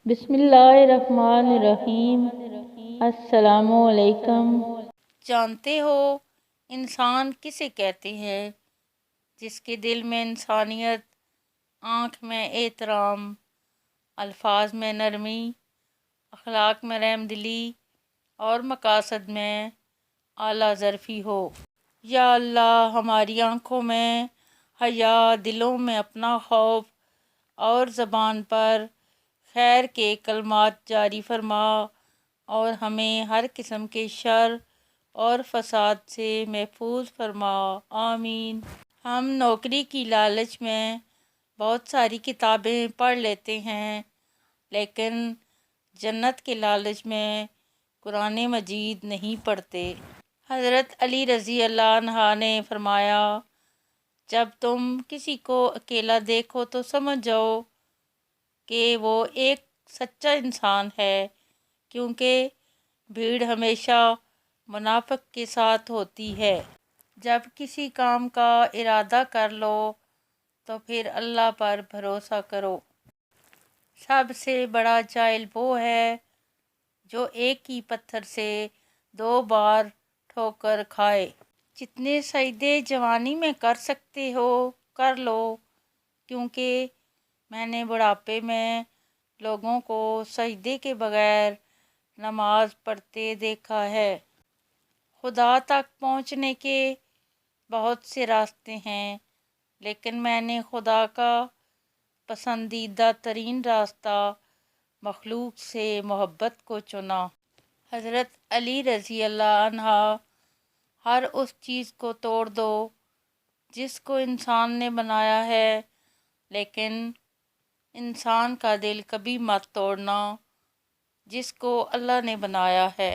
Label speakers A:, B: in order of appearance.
A: بسم اللہ الرحمن الرحیم۔ السلام علیکم۔ جانتے ہو انسان کسے کہتے ہیں؟ جس کے دل میں انسانیت، آنکھ میں احترام، الفاظ میں نرمی، اخلاق میں رحم دلی اور مقاصد میں اعلیٰ ظرفی ہو۔ یا اللہ، ہماری آنکھوں میں حیا، دلوں میں اپنا خوف اور زبان پر خیر کے کلمات جاری فرما، اور ہمیں ہر قسم کے شر اور فساد سے محفوظ فرما، آمین۔ ہم نوکری کی لالچ میں بہت ساری کتابیں پڑھ لیتے ہیں، لیکن جنت کے لالچ میں قرآن مجید نہیں پڑھتے۔ حضرت علی رضی اللہ عنہ نے فرمایا، جب تم کسی کو اکیلا دیکھو تو سمجھ جاؤ کہ وہ ایک سچا انسان ہے، کیونکہ بھیڑ ہمیشہ منافق کے ساتھ ہوتی ہے۔ جب کسی کام کا ارادہ کر لو تو پھر اللہ پر بھروسہ کرو۔ سب سے بڑا جاہل وہ ہے جو ایک ہی پتھر سے 2 بار ٹھوکر کھائے۔ جتنے سجدے جوانی میں کر سکتے ہو کر لو، کیونکہ میں نے بڑھاپے میں لوگوں کو سجدے کے بغیر نماز پڑھتے دیکھا ہے۔ خدا تک پہنچنے کے بہت سے راستے ہیں، لیکن میں نے خدا کا پسندیدہ ترین راستہ مخلوق سے محبت کو چنا۔ حضرت علی رضی اللہ عنہ، ہر اس چیز کو توڑ دو جس کو انسان نے بنایا ہے، لیکن انسان کا دل کبھی مت توڑنا جس کو اللہ نے بنایا ہے۔